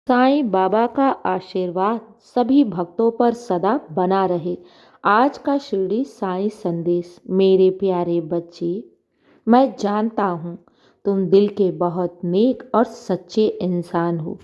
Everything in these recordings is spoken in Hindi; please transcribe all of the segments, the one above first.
साईं बाबा का आशीर्वाद सभी भक्तों पर सदा बना रहे। आज का शिरडी साईं संदेश। मेरे प्यारे बच्चे, मैं जानता हूँ तुम दिल के बहुत नेक और सच्चे इंसान हो।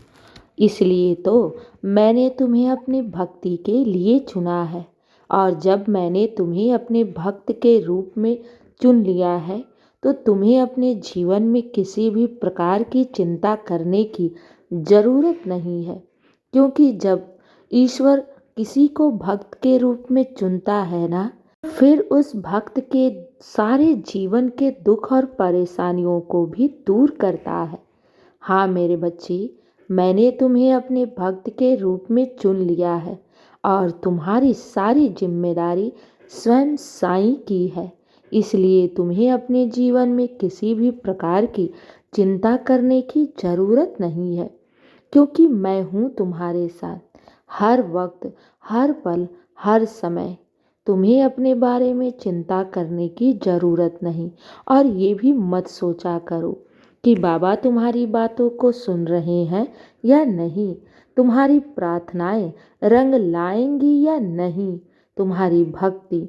इसलिए तो मैंने तुम्हें अपने भक्ति के लिए चुना है। और जब मैंने तुम्हें अपने भक्त के रूप में चुन लिया है तो तुम्हें अपने जीवन में किसी भी प्रकार की चिंता करने की ज़रूरत नहीं है। क्योंकि जब ईश्वर किसी को भक्त के रूप में चुनता है ना, फिर उस भक्त के सारे जीवन के दुख और परेशानियों को भी दूर करता है। हाँ मेरे बच्चे, मैंने तुम्हें अपने भक्त के रूप में चुन लिया है और तुम्हारी सारी जिम्मेदारी स्वयं साईं की है। इसलिए तुम्हें अपने जीवन में किसी भी प्रकार की चिंता करने की ज़रूरत नहीं है। क्योंकि मैं हूँ तुम्हारे साथ हर वक्त, हर पल, हर समय। तुम्हें अपने बारे में चिंता करने की ज़रूरत नहीं। और ये भी मत सोचा करो कि बाबा तुम्हारी बातों को सुन रहे हैं या नहीं, तुम्हारी प्रार्थनाएं रंग लाएंगी या नहीं, तुम्हारी भक्ति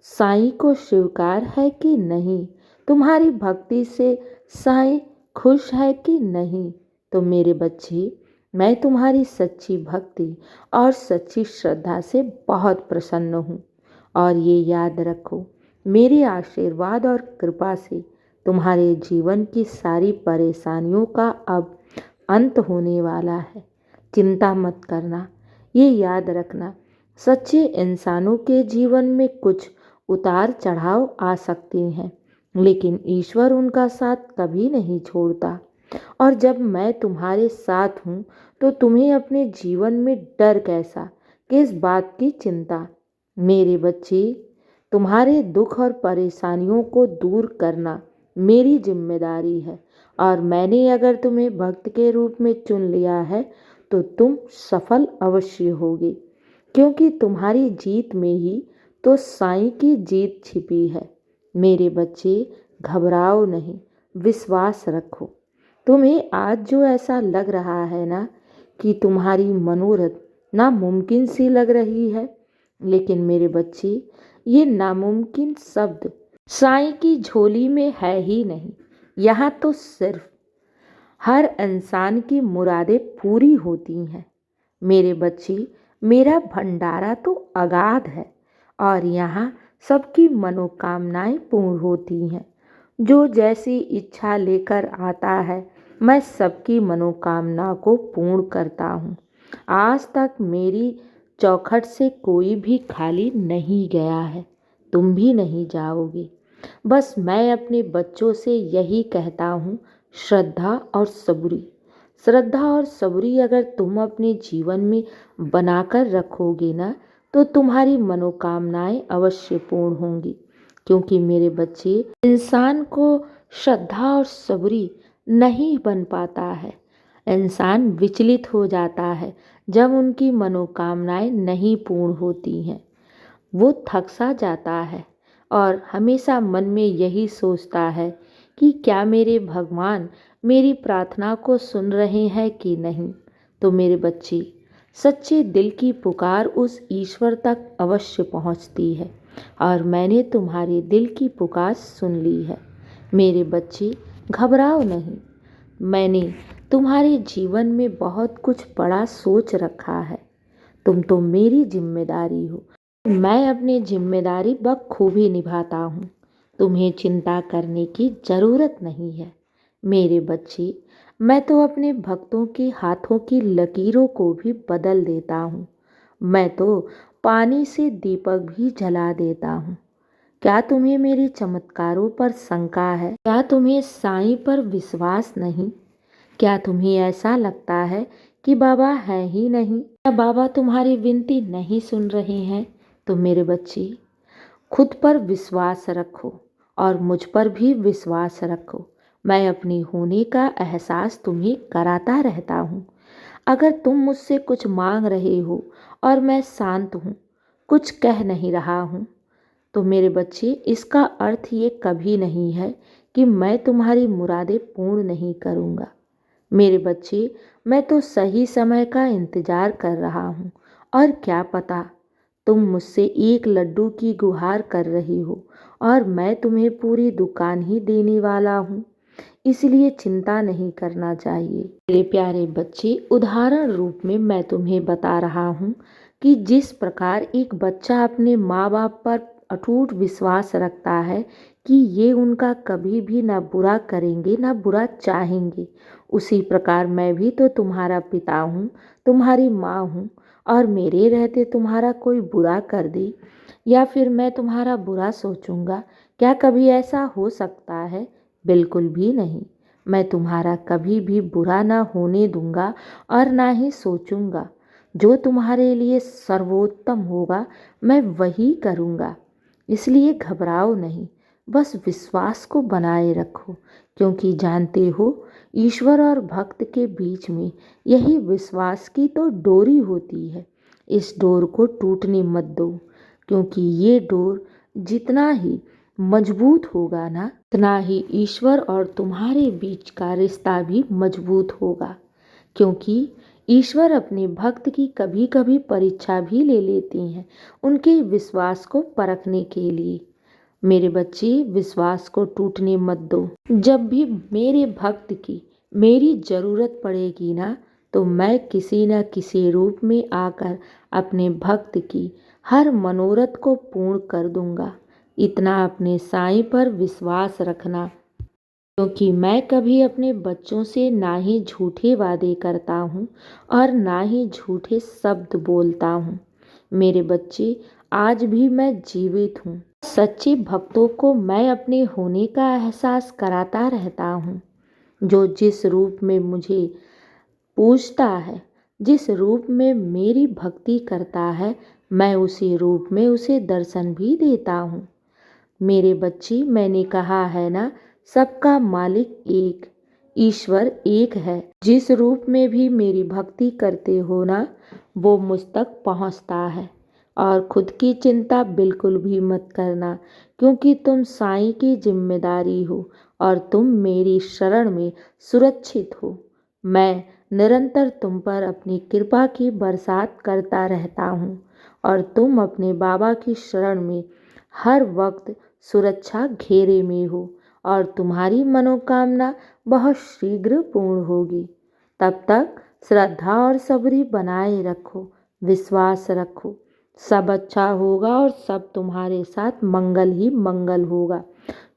साईं को स्वीकार है कि नहीं, तुम्हारी भक्ति से साईं खुश है कि नहीं। तो मेरे बच्चे, मैं तुम्हारी सच्ची भक्ति और सच्ची श्रद्धा से बहुत प्रसन्न हूँ। और ये याद रखो, मेरे आशीर्वाद और कृपा से तुम्हारे जीवन की सारी परेशानियों का अब अंत होने वाला है। चिंता मत करना। ये याद रखना, सच्चे इंसानों के जीवन में कुछ उतार चढ़ाव आ सकते हैं, लेकिन ईश्वर उनका साथ कभी नहीं छोड़ता। और जब मैं तुम्हारे साथ हूँ तो तुम्हें अपने जीवन में डर कैसा, किस बात की चिंता। मेरे बच्चे, तुम्हारे दुख और परेशानियों को दूर करना मेरी जिम्मेदारी है। और मैंने अगर तुम्हें भक्त के रूप में चुन लिया है तो तुम सफल अवश्य होगे। क्योंकि तुम्हारी जीत में ही तो साईं की जीत छिपी है। मेरे बच्चे, घबराओ नहीं, विश्वास रखो। तुम्हें आज जो ऐसा लग रहा है ना कि तुम्हारी मनोरथ नामुमकिन सी लग रही है, लेकिन मेरे बच्चे, ये नामुमकिन शब्द साईं की झोली में है ही नहीं। यहाँ तो सिर्फ हर इंसान की मुरादें पूरी होती हैं। मेरे बच्चे, मेरा भंडारा तो अगाध है और यहाँ सबकी मनोकामनाएं पूर्ण होती हैं। जो जैसी इच्छा लेकर आता है, मैं सबकी मनोकामना को पूर्ण करता हूँ। आज तक मेरी चौखट से कोई भी खाली नहीं गया है, तुम भी नहीं जाओगे। बस मैं अपने बच्चों से यही कहता हूँ, श्रद्धा और सबूरी। श्रद्धा और सबूरी अगर तुम अपने जीवन में बनाकर रखोगे ना, तो तुम्हारी मनोकामनाएं अवश्य पूर्ण होंगी। क्योंकि मेरे बच्चे, इंसान को श्रद्धा और सबूरी नहीं बन पाता है। इंसान विचलित हो जाता है जब उनकी मनोकामनाएं नहीं पूर्ण होती हैं। वो थक सा जाता है और हमेशा मन में यही सोचता है कि क्या मेरे भगवान मेरी प्रार्थना को सुन रहे हैं कि नहीं। तो मेरे बच्चे, सच्चे दिल की पुकार उस ईश्वर तक अवश्य पहुंचती है और मैंने तुम्हारे दिल की पुकार सुन ली है। मेरे बच्चे, घबराओ नहीं। मैंने तुम्हारे जीवन में बहुत कुछ बड़ा सोच रखा है। तुम तो मेरी जिम्मेदारी हो। मैं अपनी जिम्मेदारी बखूबी निभाता हूँ। तुम्हें चिंता करने की ज़रूरत नहीं है। मेरे बच्चे, मैं तो अपने भक्तों के हाथों की लकीरों को भी बदल देता हूँ। मैं तो पानी से दीपक भी जला देता हूँ। क्या तुम्हें मेरे चमत्कारों पर शंका है? क्या तुम्हें साईं पर विश्वास नहीं? क्या तुम्हें ऐसा लगता है कि बाबा है ही नहीं? क्या बाबा तुम्हारी विनती नहीं सुन रहे हैं? तो मेरे बच्चे, खुद पर विश्वास रखो और मुझ पर भी विश्वास रखो। मैं अपनी होने का एहसास तुम्हें कराता रहता हूँ। अगर तुम मुझसे कुछ मांग रहे हो और मैं शांत हूँ, कुछ कह नहीं रहा हूँ, तो मेरे बच्चे, इसका अर्थ ये कभी नहीं है कि मैं तुम्हारी मुरादें पूर्ण नहीं करूँगा। मेरे बच्चे, मैं तो सही समय का इंतजार कर रहा हूँ और क्या पता तुम मुझसे एक लड्डू की गुहार कर रही हो और मैं तुम्हें पूरी दुकान ही देने वाला हूँ। इसलिए चिंता नहीं करना चाहिए। मेरे प्यारे बच्चे, उदाहरण रूप में मैं तुम्हें बता रहा हूँ कि जिस प्रकार एक बच्चा अपने माँ बाप पर अटूट विश्वास रखता है कि ये उनका कभी भी ना बुरा करेंगे ना बुरा चाहेंगे, उसी प्रकार मैं भी तो तुम्हारा पिता हूँ, तुम्हारी माँ हूँ। और मेरे रहते तुम्हारा कोई बुरा कर दे या फिर मैं तुम्हारा बुरा सोचूंगा, क्या कभी ऐसा हो सकता है? बिल्कुल भी नहीं। मैं तुम्हारा कभी भी बुरा ना होने दूंगा और ना ही सोचूंगा। जो तुम्हारे लिए सर्वोत्तम होगा मैं वही करूंगा। इसलिए घबराओ नहीं, बस विश्वास को बनाए रखो, क्योंकि जानते हो ईश्वर और भक्त के बीच में यही विश्वास की तो डोरी होती है। इस डोर को टूटने मत दो, क्योंकि ये डोर जितना ही मजबूत होगा ना, उतना ही ईश्वर और तुम्हारे बीच का रिश्ता भी मजबूत होगा। क्योंकि ईश्वर अपने भक्त की कभी कभी परीक्षा भी ले लेते हैं, उनके विश्वास को परखने के लिए। मेरे बच्चे, विश्वास को टूटने मत दो। जब भी मेरे भक्त की मेरी जरूरत पड़ेगी ना, तो मैं किसी न किसी रूप में आकर अपने भक्त की हर मनोरथ को पूर्ण कर दूंगा। इतना अपने साईं पर विश्वास रखना, क्योंकि मैं कभी अपने बच्चों से ना ही झूठे वादे करता हूँ और ना ही झूठे शब्द बोलता हूँ। मेरे बच्चे, आज भी मैं जीवित हूँ। सच्चे भक्तों को मैं अपने होने का एहसास कराता रहता हूँ। जो जिस रूप में मुझे पूजता है, जिस रूप में मेरी भक्ति करता है, मैं उसी रूप में उसे दर्शन भी देता हूँ। मेरे बच्चे, मैंने कहा है ना, सबका मालिक एक, ईश्वर एक है। जिस रूप में भी मेरी भक्ति करते हो ना, वो मुझ तक पहुँचता है। और खुद की चिंता बिल्कुल भी मत करना, क्योंकि तुम साईं की जिम्मेदारी हो और तुम मेरी शरण में सुरक्षित हो। मैं निरंतर तुम पर अपनी कृपा की बरसात करता रहता हूँ और तुम अपने बाबा की शरण में हर वक्त सुरक्षा घेरे में हो और तुम्हारी मनोकामना बहुत शीघ्र पूर्ण होगी। तब तक श्रद्धा और सबरी बनाए रखो, विश्वास रखो, सब अच्छा होगा और सब तुम्हारे साथ मंगल ही मंगल होगा।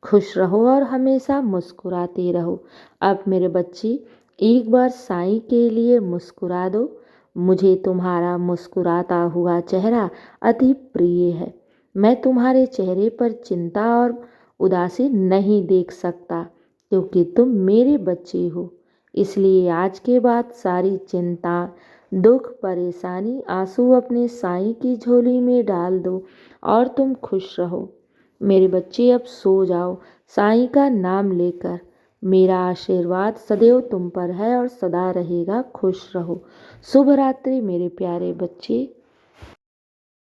खुश रहो और हमेशा मुस्कुराते रहो। अब मेरे बच्चे, एक बार साईं के लिए मुस्कुरा दो। मुझे तुम्हारा मुस्कुराता हुआ चेहरा अति प्रिय है। मैं तुम्हारे चेहरे पर चिंता और उदासी नहीं देख सकता, क्योंकि तुम मेरे बच्चे हो। इसलिए आज के बाद सारी चिंता, दुख, परेशानी, आंसू अपने साईं की झोली में डाल दो और तुम खुश रहो। मेरे बच्चे, अब सो जाओ साईं का नाम लेकर। मेरा आशीर्वाद सदैव तुम पर है और सदा रहेगा। खुश रहो। शुभ रात्रि मेरे प्यारे बच्चे।